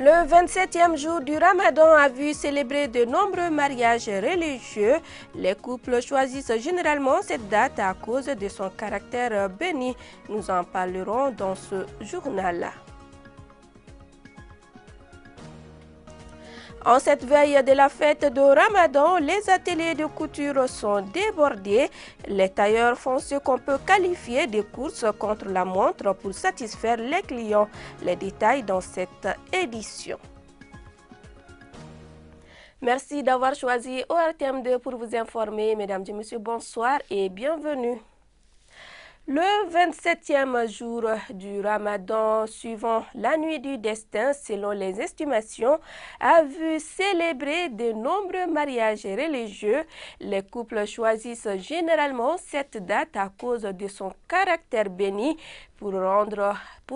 Le 27e jour du Ramadan a vu célébrer de nombreux mariages religieux. Les couples choisissent généralement cette date à cause de son caractère béni. Nous en parlerons dans ce journal-là. En cette veille de la fête de Ramadan, les ateliers de couture sont débordés. Les tailleurs font ce qu'on peut qualifier de courses contre la montre pour satisfaire les clients. Les détails dans cette édition. Merci d'avoir choisi ORTM2 pour vous informer. Mesdames et messieurs, bonsoir et bienvenue. Le 27e jour du Ramadan, suivant la nuit du destin, selon les estimations, a vu célébrer de nombreux mariages religieux. Les couples choisissent généralement cette date à cause de son caractère béni. Pour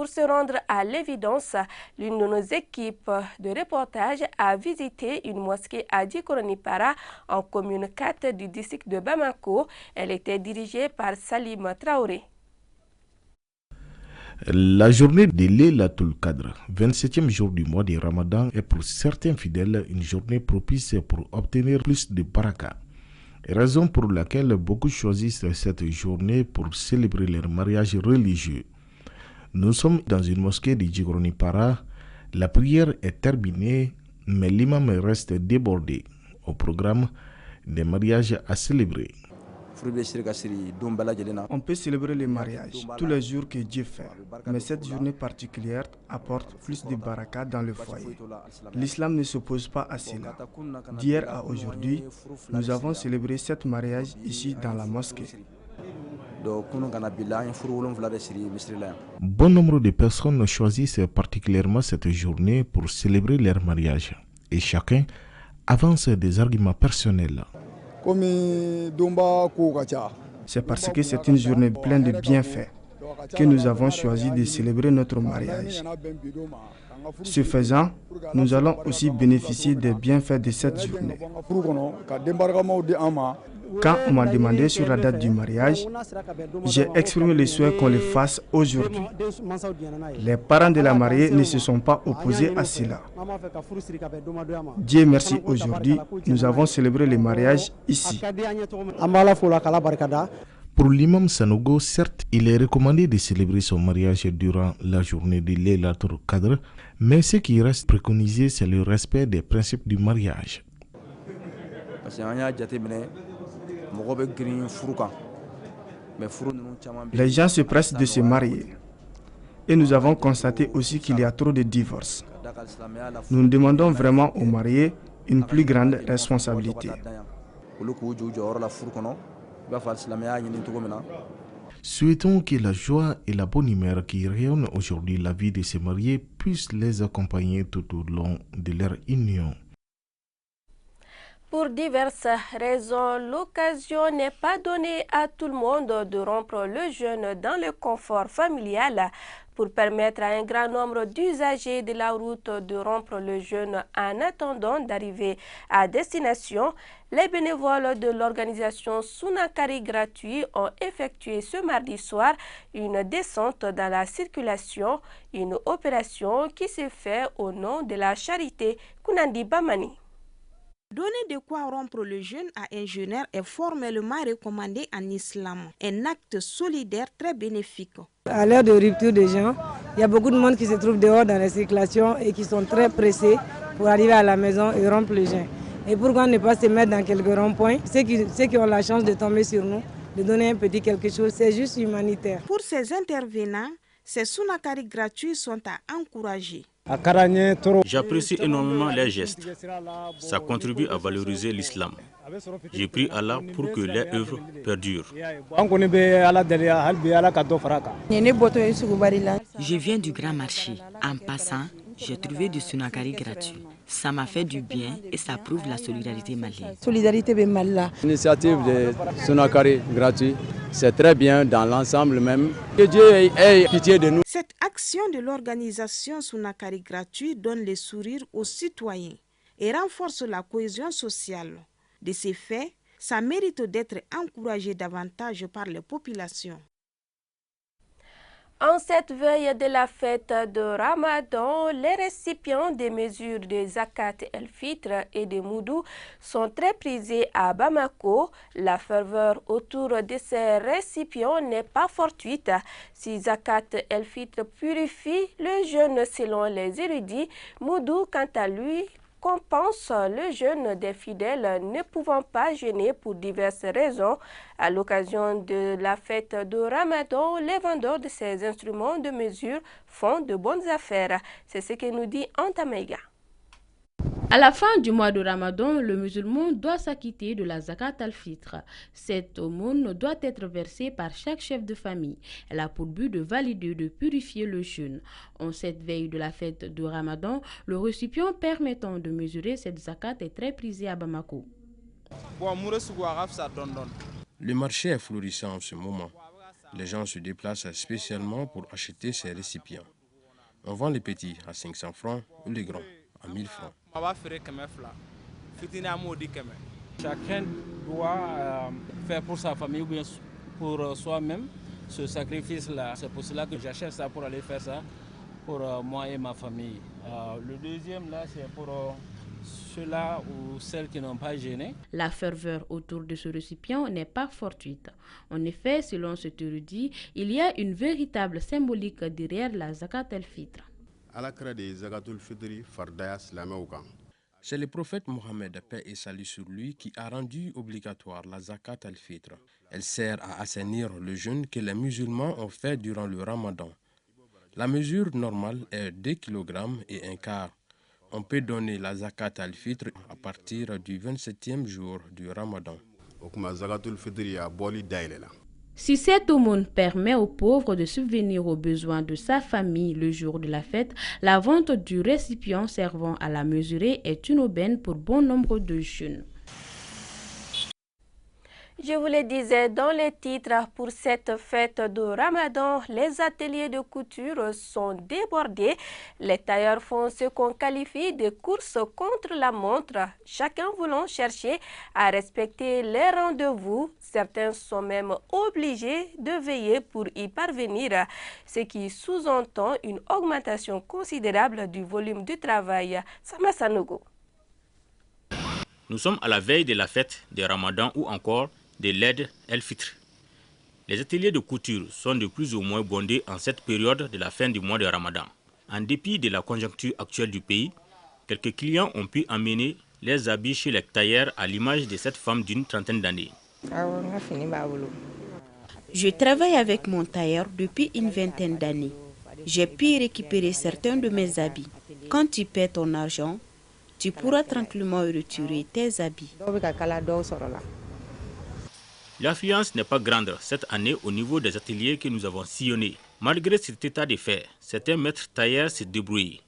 se rendre à l'évidence, l'une de nos équipes de reportage a visité une mosquée à Djikoronipara en commune 4 du district de Bamako. Elle était dirigée par Salim Traoré. La journée de Laylatul Qadr, 27e jour du mois de Ramadan, est pour certains fidèles une journée propice pour obtenir plus de baraka. Raison pour laquelle beaucoup choisissent cette journée pour célébrer leur mariage religieux. Nous sommes dans une mosquée de Djikoronipara. La prière est terminée, mais l'imam reste débordé. Au programme, des mariages à célébrer. On peut célébrer les mariages tous les jours que Dieu fait, mais cette journée particulière apporte plus de baraka dans le foyer. L'islam ne s'oppose pas à cela. D'hier à aujourd'hui, nous avons célébré 7 mariages ici dans la mosquée. Bon nombre de personnes choisissent particulièrement cette journée pour célébrer leur mariage et chacun avance des arguments personnels. C'est parce que c'est une journée pleine de bienfaits que nous avons choisi de célébrer notre mariage. Ce faisant, nous allons aussi bénéficier des bienfaits de cette journée. Quand on m'a demandé sur la date du mariage, j'ai exprimé le souhait qu'on le fasse aujourd'hui. Les parents de la mariée ne se sont pas opposés à cela. Dieu merci, aujourd'hui, nous avons célébré le mariage ici. Pour l'imam Sanogo, certes, il est recommandé de célébrer son mariage durant la journée de Laylatul Qadr, mais ce qui reste préconisé, c'est le respect des principes du mariage. Les gens se pressent de se marier. Et nous avons constaté aussi qu'il y a trop de divorces. Nous demandons vraiment aux mariés une plus grande responsabilité. Souhaitons que la joie et la bonne humeur qui rayonnent aujourd'hui la vie de ces mariés puissent les accompagner tout au long de leur union. Pour diverses raisons, l'occasion n'est pas donnée à tout le monde de rompre le jeûne dans le confort familial. Pour permettre à un grand nombre d'usagers de la route de rompre le jeûne en attendant d'arriver à destination, les bénévoles de l'organisation Sunakari Gratuit ont effectué ce mardi soir une descente dans la circulation, une opération qui s'est faite au nom de la charité Kunandi Bamani. Donner de quoi rompre le jeûne à un jeûneur est formellement recommandé en islam, un acte solidaire très bénéfique. À l'heure de rupture des gens, il y a beaucoup de monde qui se trouve dehors dans la circulation et qui sont très pressés pour arriver à la maison et rompre le jeûne. Et pourquoi ne pas se mettre dans quelques ronds-points? Ceux qui ont la chance de tomber sur nous, de donner un petit quelque chose, c'est juste humanitaire. Pour ces intervenants, ces Sunakari gratuits sont à encourager. J'apprécie énormément les gestes. Ça contribue à valoriser l'islam. J'ai prie Allah pour que les œuvres perdurent. Je viens du grand marché. En passant, j'ai trouvé du Sunakari gratuit. Ça m'a fait du bien et ça prouve la solidarité malienne. L'initiative de Sunakari gratuit, c'est très bien dans l'ensemble même. Que Dieu ait pitié de nous. Cette action de l'organisation Sunakari gratuit donne le sourire aux citoyens et renforce la cohésion sociale. De ces faits, ça mérite d'être encouragé davantage par les populations. En cette veille de la fête de Ramadan, les récipients des mesures de Zakat el-Fitr et de Moudou sont très prisés à Bamako. La ferveur autour de ces récipients n'est pas fortuite. Si Zakat el-Fitr purifie le jeûne selon les érudits, Moudou, quant à lui, compense le jeûne des fidèles ne pouvant pas jeûner pour diverses raisons. À l'occasion de la fête de Ramadan, les vendeurs de ces instruments de mesure font de bonnes affaires. C'est ce que nous dit Antamega. À la fin du mois de Ramadan, le musulman doit s'acquitter de la zakat al-fitr. Cette aumône doit être versée par chaque chef de famille. Elle a pour but de valider, de purifier le jeûne. En cette veille de la fête de Ramadan, le récipient permettant de mesurer cette zakat est très prisé à Bamako. Le marché est florissant en ce moment. Les gens se déplacent spécialement pour acheter ces récipients. On vend les petits à 500 francs ou les grands à 1000 francs. Chacun doit faire pour sa famille ou bien pour soi-même ce sacrifice-là. C'est pour cela que j'achète ça pour aller faire ça pour moi et ma famille. Le deuxième, là, c'est pour ceux-là ou celles qui n'ont pas jeûné. La ferveur autour de ce récipient n'est pas fortuite. En effet, selon cet érudit, il y a une véritable symbolique derrière la zakat el-fitr. C'est le prophète Mohammed, paix et salut sur lui, qui a rendu obligatoire la zakat al-fitr. Elle sert à assainir le jeûne que les musulmans ont fait durant le ramadan. La mesure normale est 2 kg et un quart. On peut donner la zakat al-fitr à partir du 27e jour du ramadan. Si cette aumône permet aux pauvres de subvenir aux besoins de sa famille le jour de la fête, la vente du récipient servant à la mesurer est une aubaine pour bon nombre de jeunes. Je vous le disais dans les titres, pour cette fête de Ramadan, les ateliers de couture sont débordés. Les tailleurs font ce qu'on qualifie de course contre la montre, chacun voulant chercher à respecter les rendez-vous. Certains sont même obligés de veiller pour y parvenir, ce qui sous-entend une augmentation considérable du volume du travail. Sama Sanogo. Nous sommes à la veille de la fête de Ramadan ou encore de l'Aid el-Fitr. Les ateliers de couture sont de plus ou moins bondés en cette période de la fin du mois de Ramadan. En dépit de la conjoncture actuelle du pays, quelques clients ont pu amener les habits chez les tailleurs à l'image de cette femme d'une trentaine d'années. Je travaille avec mon tailleur depuis une vingtaine d'années. J'ai pu récupérer certains de mes habits. Quand tu paies ton argent, tu pourras tranquillement retirer tes habits. L'affluence n'est pas grande cette année au niveau des ateliers que nous avons sillonnés. Malgré cet état de fait, certains maîtres tailleurs se débrouillent.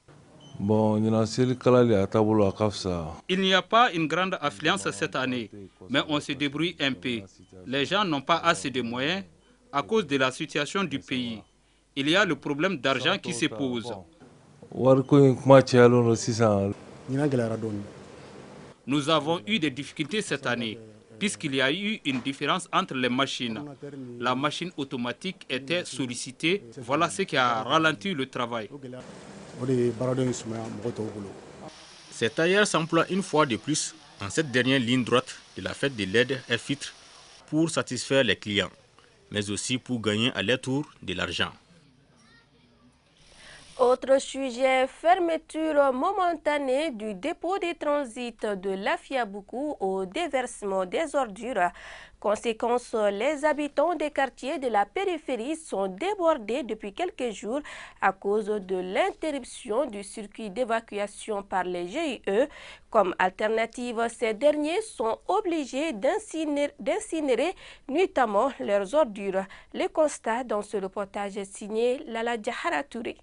Il n'y a pas une grande affluence cette année, mais on se débrouille un peu. Les gens n'ont pas assez de moyens à cause de la situation du pays. Il y a le problème d'argent qui se pose. Nous avons eu des difficultés cette année, puisqu'il y a eu une différence entre les machines. La machine automatique était sollicitée, voilà ce qui a ralenti le travail. Ces tailleurs s'emploient une fois de plus en cette dernière ligne droite de la fête de l'Aid el-Fitr pour satisfaire les clients, mais aussi pour gagner à leur tour de l'argent. Autre sujet, fermeture momentanée du dépôt de transit de l'Afiaboukou au déversement des ordures. Conséquence, les habitants des quartiers de la périphérie sont débordés depuis quelques jours à cause de l'interruption du circuit d'évacuation par les GIE. Comme alternative, ces derniers sont obligés d'incinérer nuitamment leurs ordures. Le constat dans ce reportage est signé Lala Djahara Touré.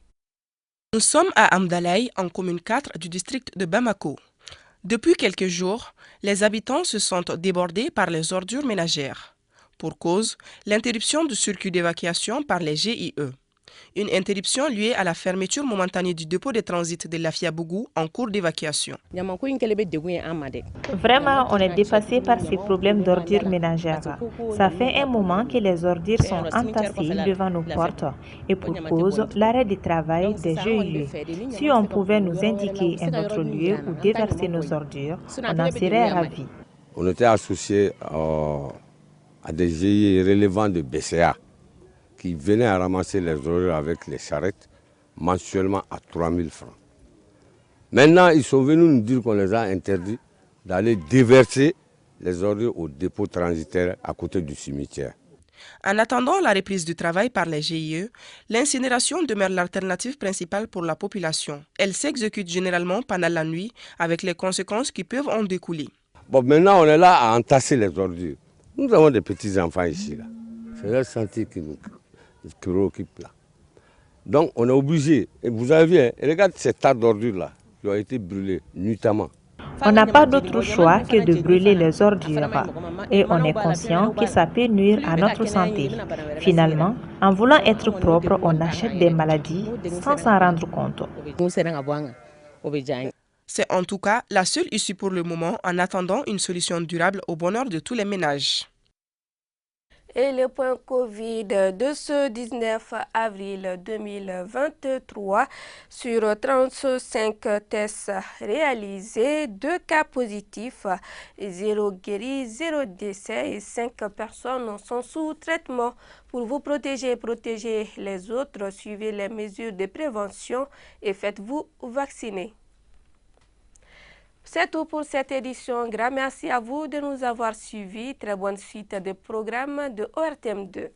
Nous sommes à Amdalaï, en commune 4 du district de Bamako. Depuis quelques jours, les habitants se sentent débordés par les ordures ménagères. Pour cause, l'interruption du circuit d'évacuation par les GIE. Une interruption liée à la fermeture momentanée du dépôt de transit de Lafiabougou en cours d'évacuation. Vraiment, on est dépassé par ces problèmes d'ordures ménagères. Ça fait un moment que les ordures sont entassées devant nos portes et pour cause, l'arrêt du travail des GIE. Si on pouvait nous indiquer un autre lieu où déverser nos ordures, on en serait ravis. On était associés à des GIE relevant de BCA qui venaient à ramasser les ordures avec les charrettes mensuellement à 3 000 francs. Maintenant, ils sont venus nous dire qu'on les a interdits d'aller déverser les ordures au dépôt transitaire à côté du cimetière. En attendant la reprise du travail par les GIE, l'incinération demeure l'alternative principale pour la population. Elle s'exécute généralement pendant la nuit avec les conséquences qui peuvent en découler. Bon, maintenant, on est là à entasser les ordures. Nous avons des petits-enfants ici. Là. C'est leur santé qui nous préoccupe là. Donc, on est obligé. Et vous avez vu, hein, regarde ces tas d'ordures-là qui ont été brûlés nuitamment. On n'a pas d'autre choix que de brûler les ordures et on est conscient que ça peut nuire à notre santé. Finalement, en voulant être propre, on achète des maladies sans s'en rendre compte. C'est en tout cas la seule issue pour le moment en attendant une solution durable au bonheur de tous les ménages. Et le point Covid de ce 19 avril 2023, sur 35 tests réalisés, 2 cas positifs, 0 guéris, 0 décès et 5 personnes sont sous traitement. Pour vous protéger et protéger les autres, suivez les mesures de prévention et faites-vous vacciner. C'est tout pour cette édition. Grand merci à vous de nous avoir suivis. Très bonne suite des programmes de ORTM2.